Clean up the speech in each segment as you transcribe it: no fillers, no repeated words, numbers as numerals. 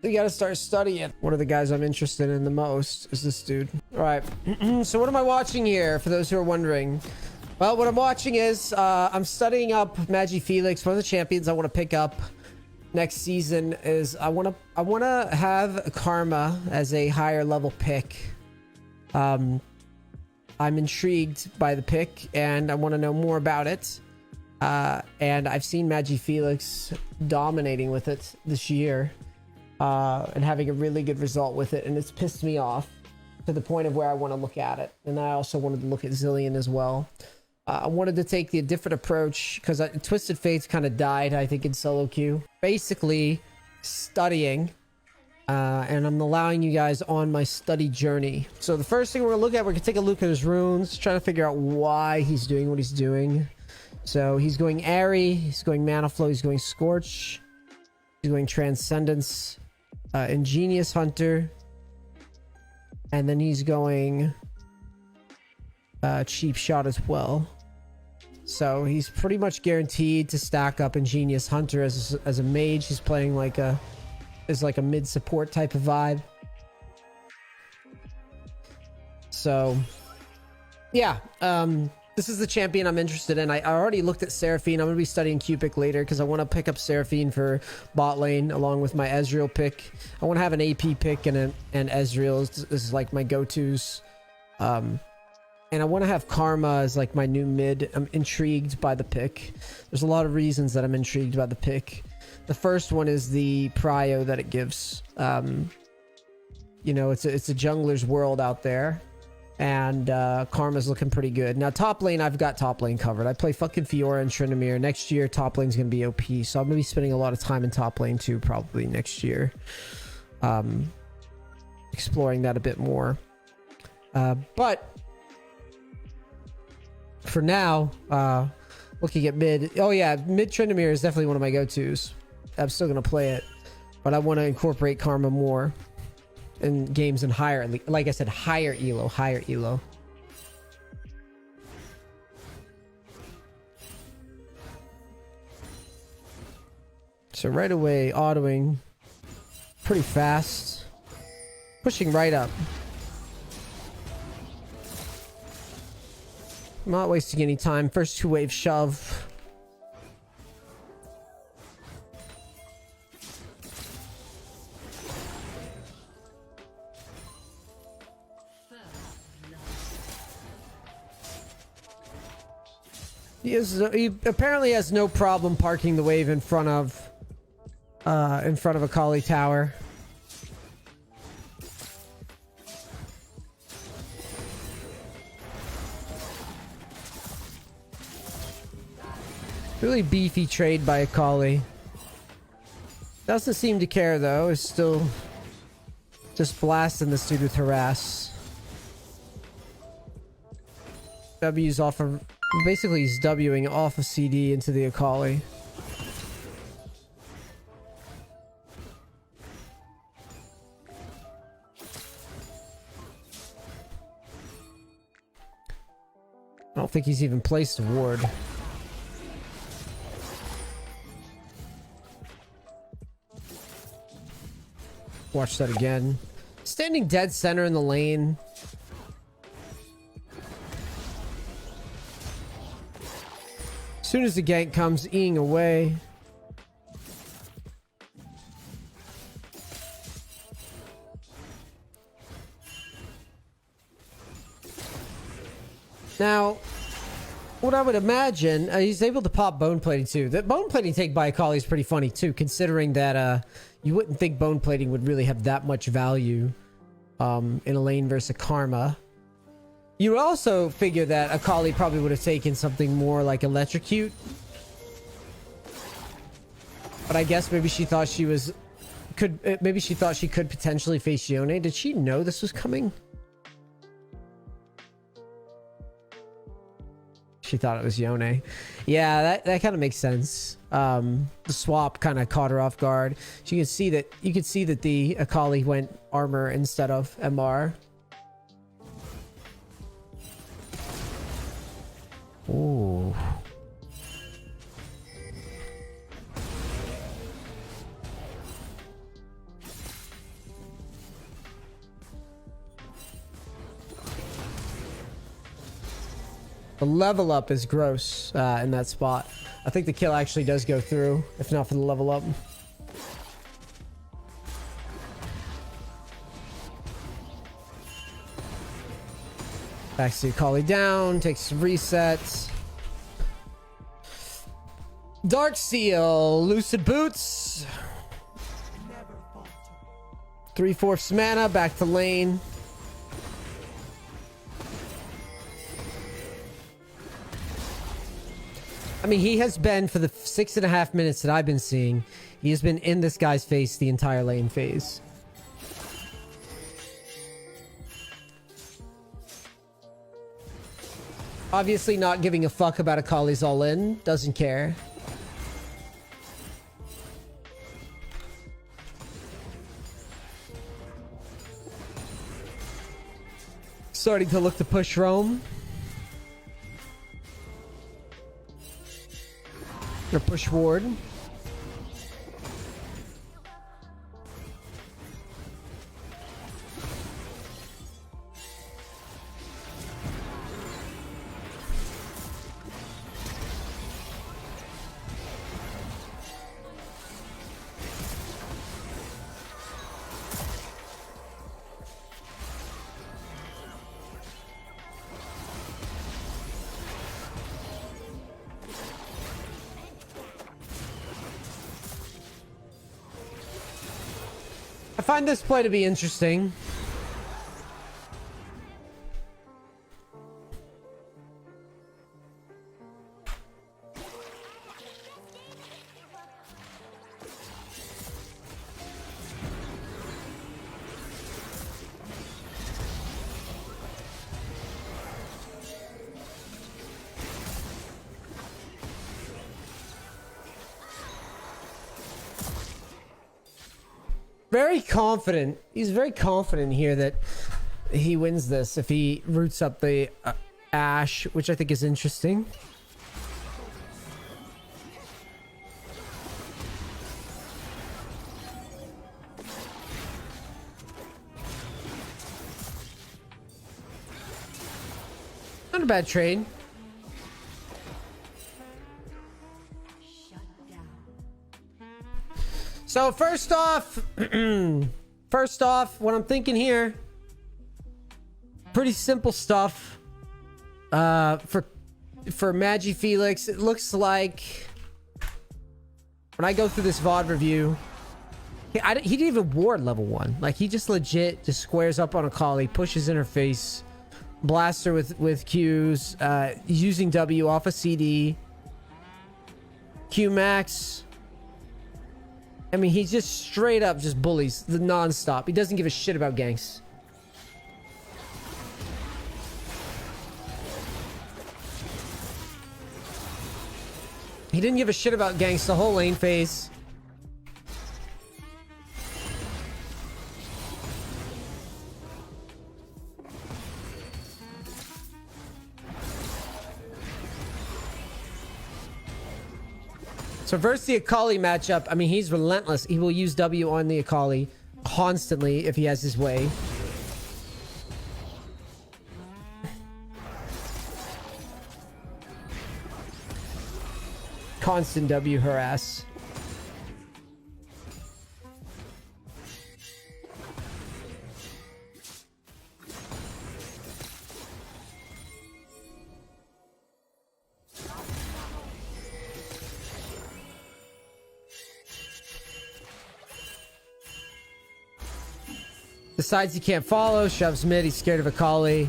You gotta start studying. One of the guys I'm interested in the most is this dude. All right. So what am I watching here, for those who are wondering? Well, what I'm watching is I'm studying up Felix. One of the champions I want to pick up next season is I want to have Karma as a higher level pick. I'm intrigued by the pick and I want to know more about it. And I've seen Felix dominating with it this year. And having a really good result with it, and it's pissed me off to the point of where I want to look at it. And I also wanted to look at Zillion as well. I wanted to take the different approach because Twisted Fates kind of died, I think, in solo queue. Basically studying, and I'm allowing you guys on my study journey. So the first thing we're gonna look at, we're gonna take a look at his runes, trying to figure out why he's doing what he's doing. So he's going Airy, he's going Mana Flow, he's going Scorch, he's going Transcendence, Ingenious Hunter, and then he's going Cheap Shot as well. So he's pretty much guaranteed to stack up Ingenious Hunter as a mage. He's playing like a mid support type of vibe. So yeah, this is the champion I'm interested in. I already looked at Seraphine. I'm going to be studying Cupic later because I want to pick up Seraphine for bot lane along with my Ezreal pick. I want to have an AP pick and Ezreal is like my go-tos. And I want to have Karma as like my new mid. I'm intrigued by the pick. There's a lot of reasons that I'm intrigued by the pick. The first one is the prio that it gives. You know, it's a jungler's world out there. And Karma's looking pretty good. Now, top lane, I've got top lane covered. I play fucking Fiora and Tryndamere. Next year, top lane's going to be OP. So I'm going to be spending a lot of time in top lane too, probably next year. Exploring that a bit more. But for now, looking at mid. Oh yeah, mid Tryndamere is definitely one of my go-tos. I'm still going to play it. But I want to incorporate Karma more in games in higher, like I said, higher elo. So right away, autoing pretty fast, pushing right up. I'm not wasting any time. First 2-wave shove. He apparently has no problem parking the wave in front of Akali Tower. Really beefy trade by Akali. Doesn't seem to care though. Is still just blasting this dude with harass. W's off of. Basically, he's Wing off of CD into the Akali. I don't think he's even placed a ward. Watch that again. Standing dead center in the lane. As soon as the gank comes, eating away. Now, what I would imagine, he's able to pop bone plating too. The bone plating take by Akali is pretty funny too, considering that you wouldn't think bone plating would really have that much value in a lane versus a Karma. You would also figure that Akali probably would have taken something more like Electrocute. But I guess maybe she thought she could potentially face Yone. Did she know this was coming? She thought it was Yone. Yeah, that kind of makes sense. The swap kind of caught her off guard. So you can see that the Akali went armor instead of MR. Ooh. The level up is gross in that spot. I think the kill actually does go through, if not for the level up. Backseat Collie down, takes resets. Dark Seal, Lucid Boots. 3/4 mana, back to lane. I mean, he has been, for the 6.5 minutes that I've been seeing, he has been in this guy's face the entire lane phase. Obviously not giving a fuck about Akali's all in. Doesn't care. Starting to look to push Rome. Or push Ward. I find this play to be interesting. Very confident. He's very confident here that he wins this if he roots up the Ashe, which I think is interesting. Not a bad trade. So first off, what I'm thinking here, pretty simple stuff. For Magi Felix, it looks like when I go through this VOD review, he didn't even ward level 1. Like, he just legit just squares up on a Kali, pushes in her face, blasts her with Qs, using W off a CD, Q max. I mean, he just straight up just bullies the non-stop. He doesn't give a shit about ganks. He didn't give a shit about ganks the whole lane phase. So versus the Akali matchup, I mean, he's relentless. He will use W on the Akali constantly if he has his way. Constant W harass. Decides he can't follow, shoves mid, he's scared of Akali.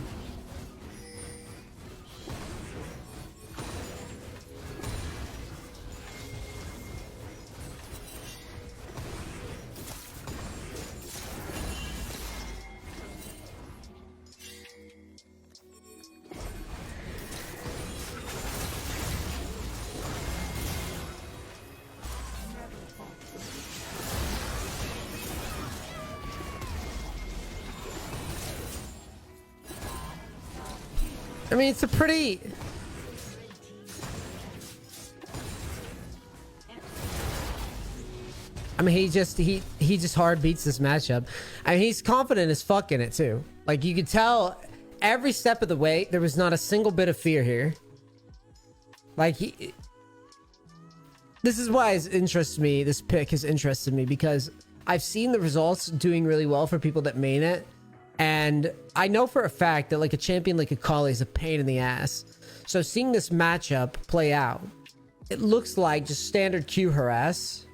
I mean, it's a pretty... I mean, he just hard beats this matchup. I mean, he's confident as fuck in it too. Like, you could tell every step of the way, there was not a single bit of fear here. Like, this is why it interests me. This pick has interested me because I've seen the results doing really well for people that main it. And I know for a fact that like a champion like Akali is a pain in the ass. So seeing this matchup play out, it looks like just standard Q harass.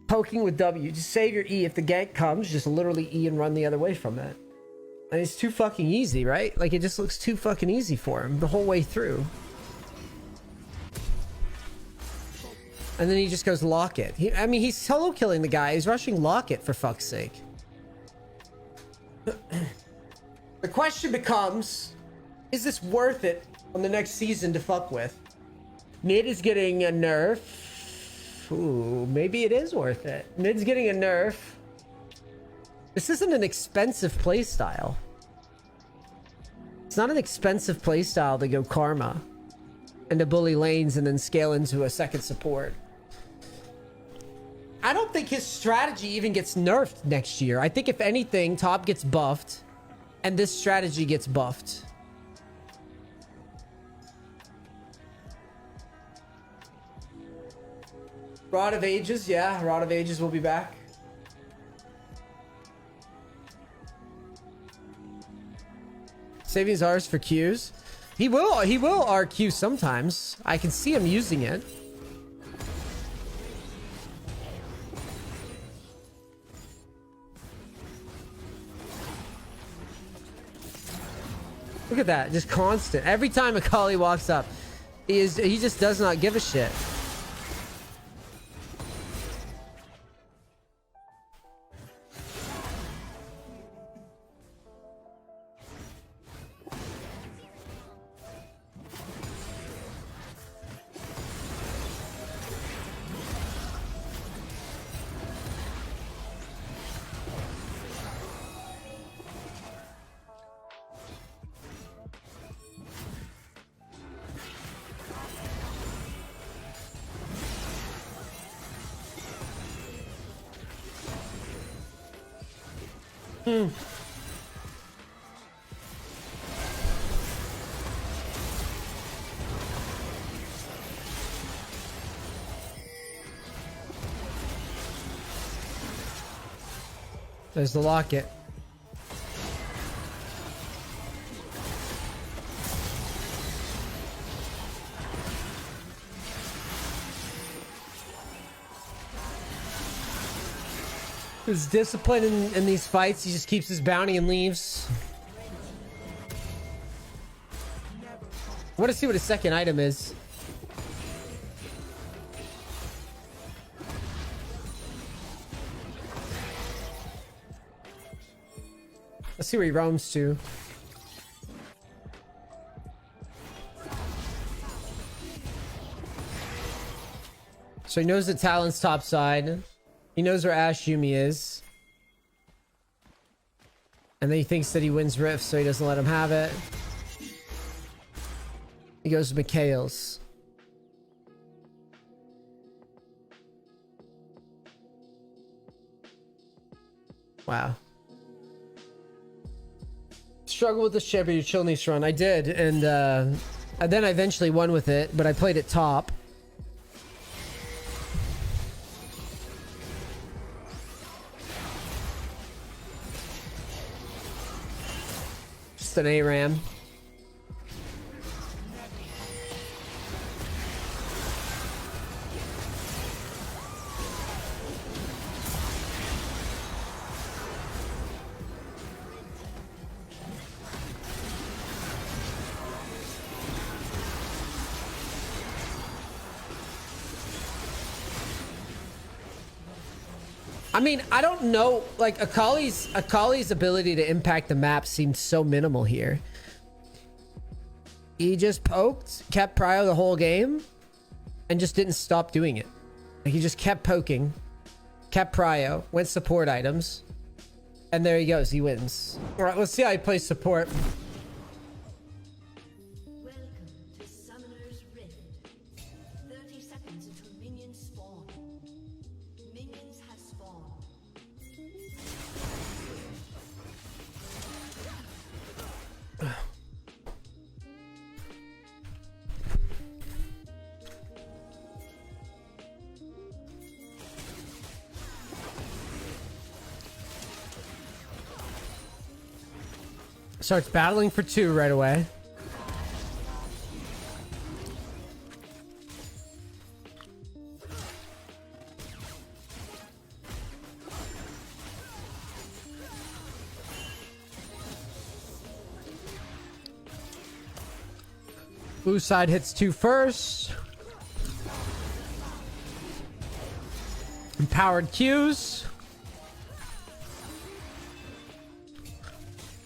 Poking with W. Just save your E. If the gank comes, just literally E and run the other way from it. And it's too fucking easy, right? Like, it just looks too fucking easy for him the whole way through. And then he just goes Locket. I mean, he's solo killing the guy. He's rushing Locket, for fuck's sake. The question becomes, is this worth it on the next season to fuck with? Mid is getting a nerf. Ooh, maybe it is worth it. Mid's getting a nerf. This isn't an expensive playstyle. It's not an expensive playstyle to go Karma and to bully lanes and then scale into a second support. I don't think his strategy even gets nerfed next year. I think if anything, top gets buffed and this strategy gets buffed. Rod of Ages, yeah, Rod of Ages will be back. Saving Zars for Qs. He will RQ sometimes. I can see him using it. Look at that, just constant. Every time Akali walks up, he just does not give a shit. There's the Locket. His discipline in these fights, he just keeps his bounty and leaves. I want to see what his second item is. Let's see where he roams to. So he knows the Talon's top side. He knows where Ashe Yumi is. And then he thinks that he wins Rift, so he doesn't let him have it. He goes to Mikhail's. Wow. Struggle with this champion, your chill Neace run. I did, and then I eventually won with it, but I played it top. Just an ARAM. I mean, I don't know, like Akali's ability to impact the map seemed so minimal here. He just poked, kept prio the whole game, and just didn't stop doing it. Like, he just kept poking, kept prio, went support items, and there he goes, he wins. All right, let's see how he plays support. Starts battling for 2 right away. Blue side hits 2 first. Empowered Qs.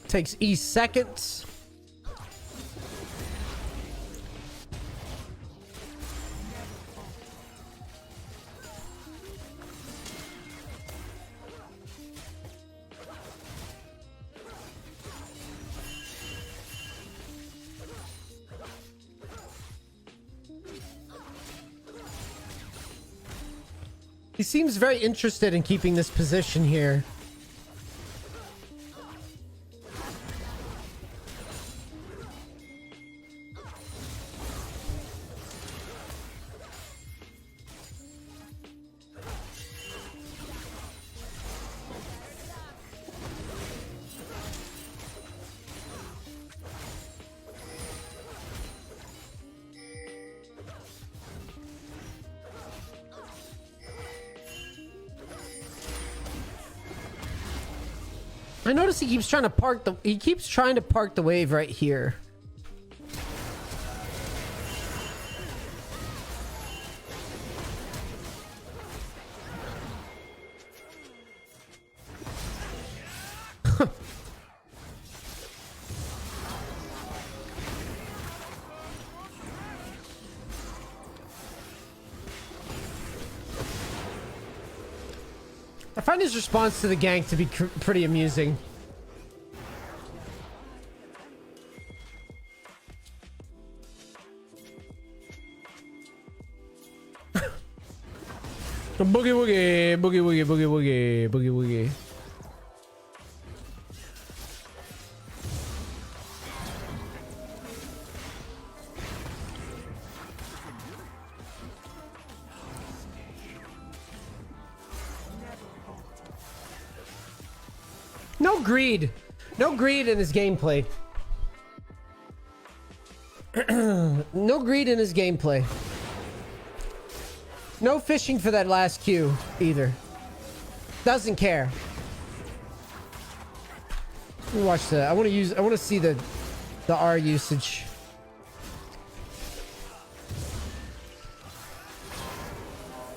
Takes E seconds. He seems very interested in keeping this position here. I notice he keeps trying to park the wave right here. I find his response to the gank to be pretty amusing. Boogie woogie, boogie woogie, boogie woogie, boogie woogie. No greed. No greed in his gameplay. No greed in his gameplay. No fishing for that last Q either. Doesn't care. Let me watch that. I want to see the R usage.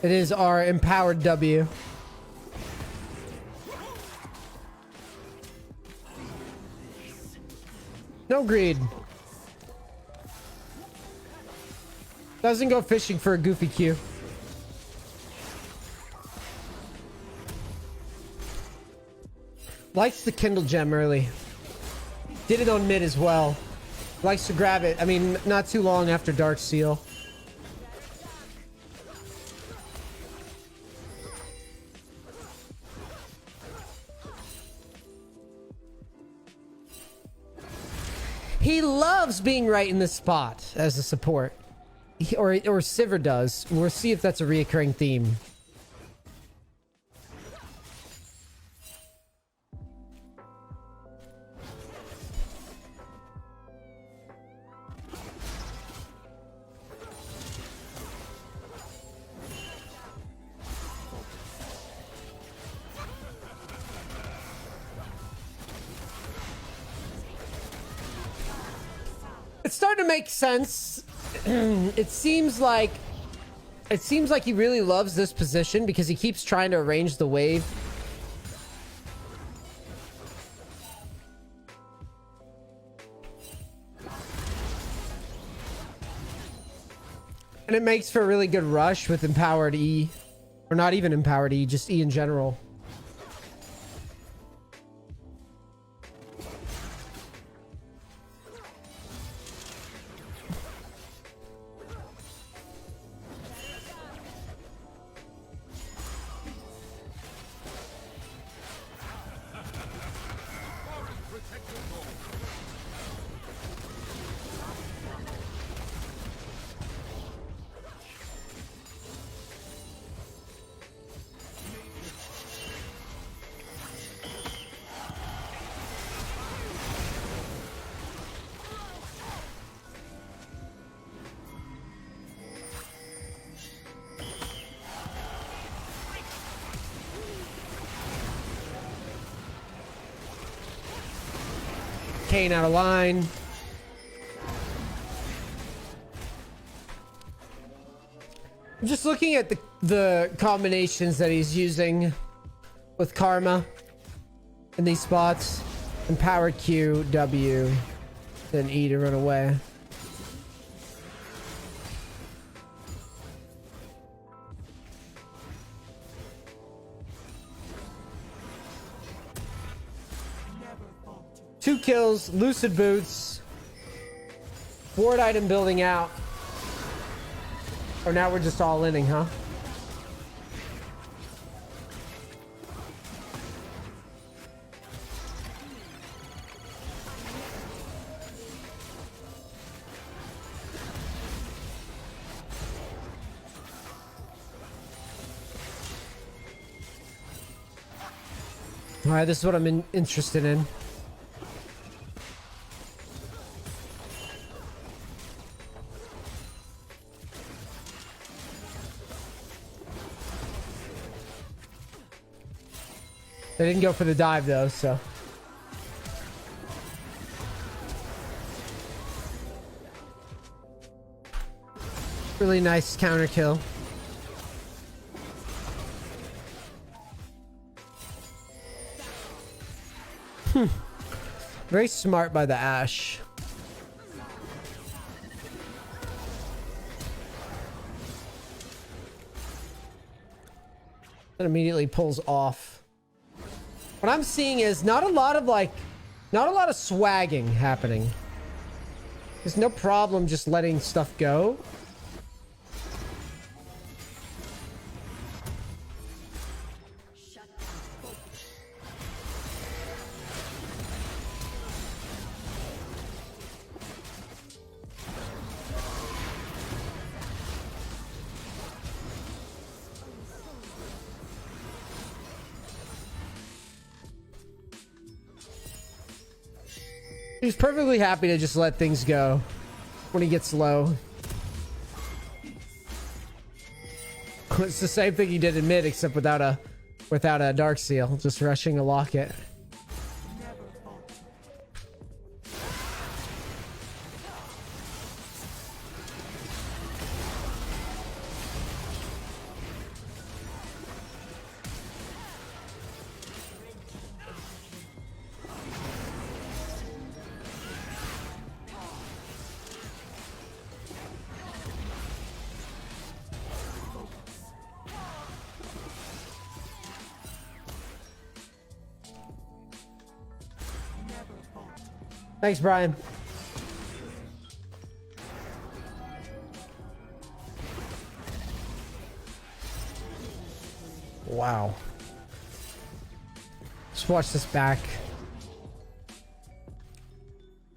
It is our empowered W. No greed. Doesn't go fishing for a goofy Q. Likes the Kindle gem early. Did it on mid as well. Likes to grab it. I mean, not too long after Dark Seal. He loves being right in this spot as a support. Or Sivir does. We'll see if that's a reoccurring theme. It's starting to make sense. It seems like he really loves this position because he keeps trying to arrange the wave. And it makes for a really good rush with empowered E. Or not even empowered E, just E in general. Kane out of line. I'm just looking at the combinations that he's using with Karma in these spots. And power Q, W, then E to run away. Two kills, Lucid Boots. Board item building out. Or now we're just all inning, huh? All right, this is what I'm interested in. They didn't go for the dive though, so. Really nice counter kill. Very smart by the Ashe. That immediately pulls off. What I'm seeing is not a lot of swagging happening. There's no problem just letting stuff go. He's perfectly happy to just let things go when he gets low. It's the same thing he did in mid, except without a Dark Seal, just rushing a locket. Thanks, Brian. Wow. Just watch this back.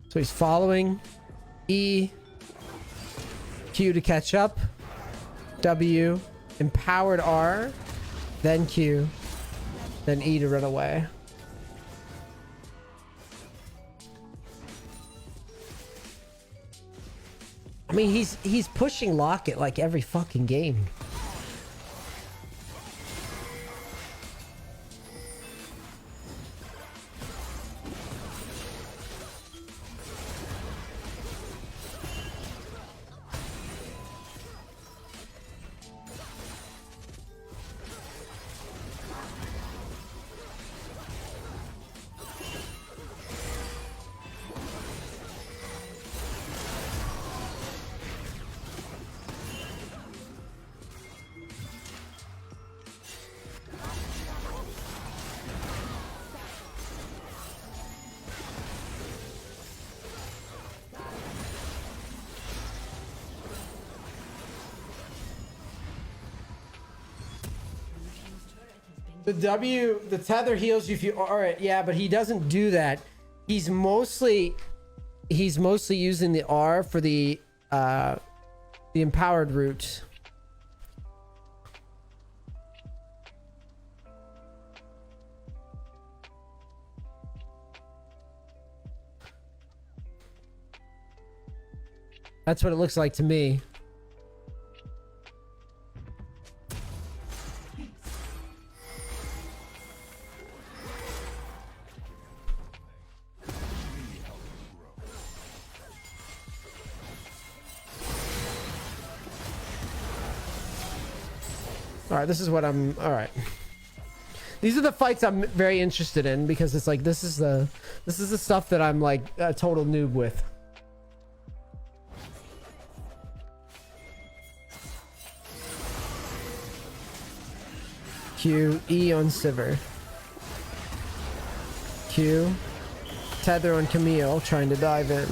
So he's following. E. Q to catch up. W. Empowered R. Then Q. Then E to run away. I mean, he's pushing locket like every fucking game. The W, the tether heals you if you... Alright, yeah, but he doesn't do that. He's mostly using the R for the empowered route. That's what it looks like to me. All right, this is what I'm. All right. These are the fights I'm very interested in because it's like this is the stuff that I'm like a total noob with. Q, E on Sivir. Q, tether on Camille, trying to dive in.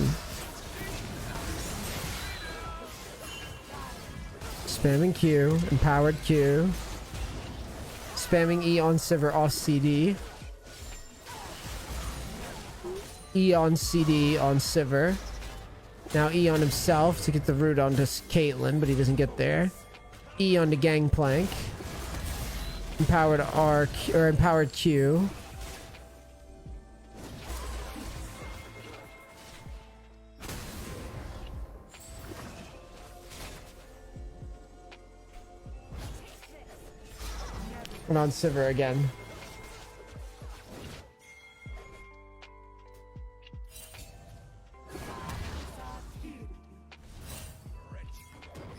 Spamming Q, empowered Q. Spamming E on Sivir off CD. E on CD on Sivir. Now E on himself to get the root onto Caitlyn, but he doesn't get there. E on the Gangplank. Empowered R, or empowered Q. And on Sivir again.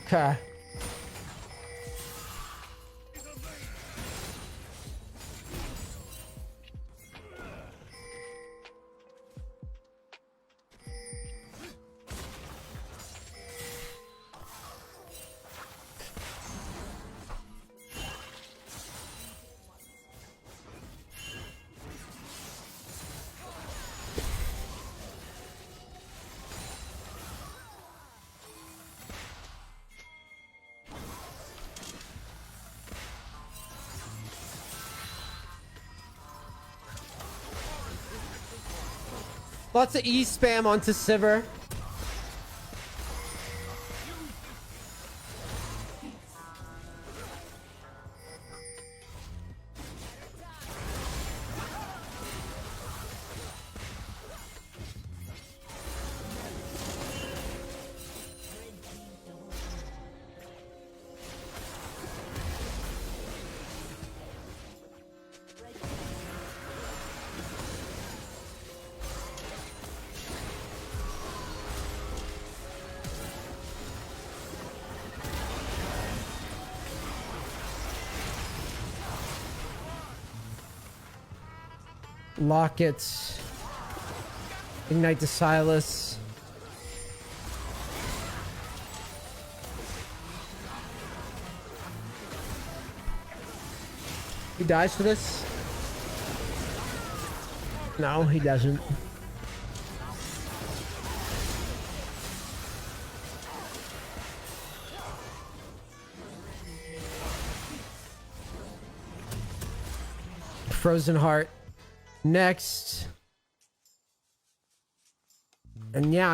Okay. Lots of E spam onto Sivir. Lockets. Ignite the Silas. He dies for this? No, he doesn't. Frozen Heart. Next. And yeah,